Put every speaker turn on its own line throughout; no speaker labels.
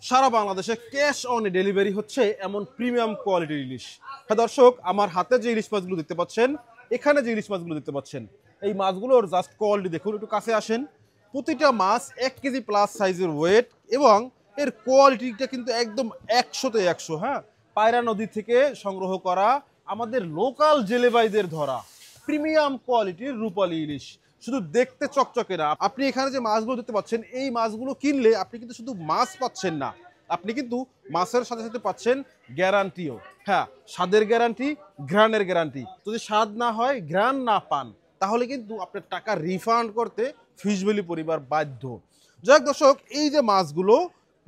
সারা বাংলাদেশে cash on delivery হচ্ছে এমন প্রিমিয়াম কোয়ালিটির ইলিশ। হ্যাঁ দর্শক, আমার হাতে যে ইলিশ মাছগুলো দেখতে পাচ্ছেন, এখানে যে ইলিশ মাছগুলো দেখতে পাচ্ছেন, এই মাছগুলোর জাস্ট কোয়ালিটি দেখুন, একটু কাছে আসেন। প্রতিটা মাছ 1 কেজি প্লাস সাইজের ওয়েট এবং এর কোয়ালিটিটা কিন্তু একদম 100-তে 100। হ্যাঁ, পায়রা নদী থেকে সংগ্রহ করা, আমাদের লোকাল জেলে ভাইদের ধরা প্রিমিয়াম কোয়ালিটির রূপালী ইলিশ। শুধু দেখতে চকচকে না, আপনি এখানে যে মাছগুলো দেখতে পাচ্ছেন, এই মাছগুলো কিনলে আপনি কিন্তু শুধু মাছ পাচ্ছেন না, আপনি কিন্তু মাছের সাথে সাথে পাচ্ছেন গ্যারান্টিও। হ্যাঁ, স্বাদের গ্যারান্টি, ঘ্রাণের গ্যারান্টি। যদি স্বাদ না হয়, ঘ্রাণ না পান, তাহলে কিন্তু আপনার টাকা রিফান্ড করতে ফিশ ভ্যালি পরিবার বাধ্য। যাই হোক দর্শক, এই যে মাছগুলো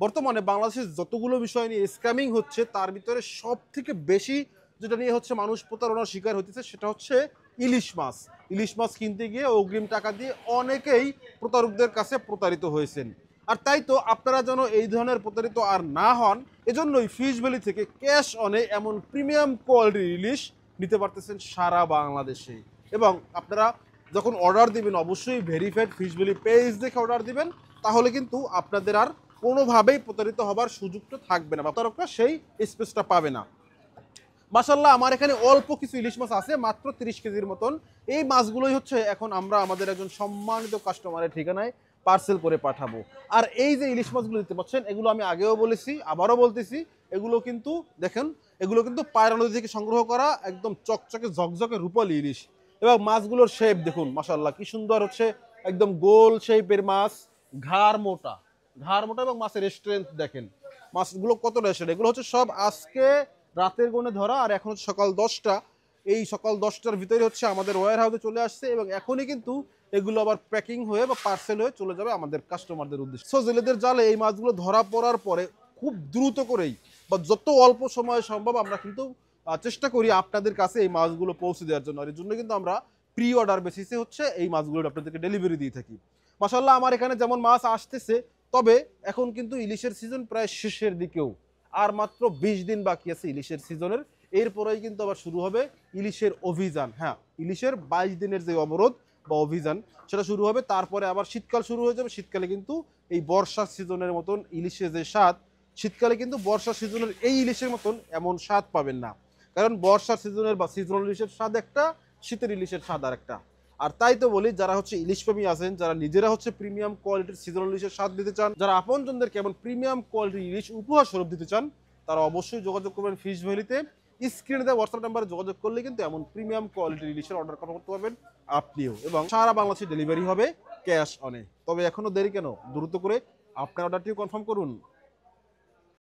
বর্তমানে বাংলাদেশের যতগুলো বিষয় নিয়ে স্ক্যামিং হচ্ছে, তার ভিতরে সব থেকে বেশি যেটা নিয়ে হচ্ছে মানুষ প্রতারণার শিকার হতেছে, সেটা হচ্ছে ইলিশ মাছ। ইলিশ মাছ কিনতে গিয়ে অগ্রিম টাকা দিয়ে অনেকেই প্রতারকদের কাছে প্রতারিত হয়েছেন। আর তাই তো আপনারা যেন এই ধরনের প্রতারিত আর না হন, এজন্যই ফিশ ভ্যালি থেকে ক্যাশ অনে এমন প্রিমিয়াম কোয়ালিটির ইলিশ নিতে পারতেছেন সারা বাংলাদেশে। এবং আপনারা যখন অর্ডার দিবেন, অবশ্যই ভেরিফাইড ফিশ ভ্যালি পেজ দেখে অর্ডার দিবেন, তাহলে কিন্তু আপনাদের আর কোনোভাবেই প্রতারিত হবার সুযোগটা থাকবে না, বা প্রতারকরা সেই স্পেসটা পাবে না। মাশাল্লাহ, আমার এখানে অল্প কিছু ইলিশ মাছ আছে, মাত্র 30 কেজির মতন। এই মাছগুলোই হচ্ছে এখন আমরা আমাদের একজন সম্মানিত কাস্টমারের ঠিকানায় পার্সেল করে পাঠাবো। আর এই যে ইলিশ মাছগুলো দেখতে পাচ্ছেন, এগুলো আমি আগেও বলেছি, আবারও বলতেছি, এগুলো কিন্তু দেখেন, এগুলো কিন্তু পায়রা নদী থেকে সংগ্রহ করা একদম চকচকে ঝকঝকে রূপালী ইলিশ। এবং মাছগুলোর শেপ দেখুন, মাশাল্লাহ কি সুন্দর হচ্ছে, একদম গোল শেপের মাছ, ঘাড় মোটা, ঘাড় মোটা, এবং মাছের স্ট্রেংথ দেখেন মাছগুলো কতটা এসে। এগুলো হচ্ছে সব আজকে রাতের গুণে ধরা, আর এখন হচ্ছে সকাল 10টা। এই সকাল 10টার ভিতরে হচ্ছে আমাদের ওয়্যার হাউসে চলে আসছে, এবং এখনই কিন্তু এগুলো আবার প্যাকিং হয়ে বা পার্সেল হয়ে চলে যাবে আমাদের কাস্টমারদের উদ্দেশ্যে। সো জেলেদের জালে এই মাছগুলো ধরা পড়ার পরে খুব দ্রুত করেই বা যত অল্প সময় সম্ভব আমরা কিন্তু চেষ্টা করি আপনাদের কাছে এই মাছগুলো পৌঁছে দেওয়ার জন্য। আর এর জন্য কিন্তু আমরা প্রি অর্ডার বেসিসে হচ্ছে এই মাছগুলো আপনাদেরকে ডেলিভারি দিয়ে থাকি। মাশাল্লাহ, আমার এখানে যেমন মাছ আসতেছে, তবে এখন কিন্তু ইলিশের সিজন প্রায় শেষের দিকেও, আর মাত্র 20 দিন বাকি আছে ইলিশের সিজনের। এরপরেই কিন্তু আবার শুরু হবে ইলিশের অভিযান। হ্যাঁ, ইলিশের 22 দিনের যে অবরোধ বা অভিযান, সেটা শুরু হবে। তারপরে আবার শীতকাল শুরু হয়ে যাবে। শীতকালে কিন্তু এই বর্ষার সিজনের মতন ইলিশের যে স্বাদ, শীতকালে কিন্তু বর্ষার সিজনের এই ইলিশের মতন এমন স্বাদ পাবেন না। কারণ বর্ষার সিজনের বা সিজনাল ইলিশের স্বাদ একটা, শীতের ইলিশের স্বাদ আর একটা। আর তাই তো বলি, যারা হচ্ছে ইলিশ প্রেমী আছেন, যারা নিজেরা হচ্ছে প্রিমিয়াম কোয়ালিটির সিজনাল ইলিশের স্বাদ দিতে চান, যারা আপনজনদের কেমন প্রিমিয়াম কোয়ালিটির ইলিশ উপহার স্বরূপ দিতে চান, তারা অবশ্যই যোগাযোগ করবেন ফিশ ভ্যালিতে। স্ক্রিনে দেওয়া হোয়াটসঅ্যাপ নাম্বারে যোগাযোগ করলে কিন্তু এমন প্রিমিয়াম কোয়ালিটির ইলিশের অর্ডার করতে পারবেন আপনিও, এবং সারা বাংলাদেশে ডেলিভারি হবে ক্যাশ অনে। তবে এখনো দেরি কেন, দ্রুত করে আপনার অর্ডারটিও কনফার্ম করুন।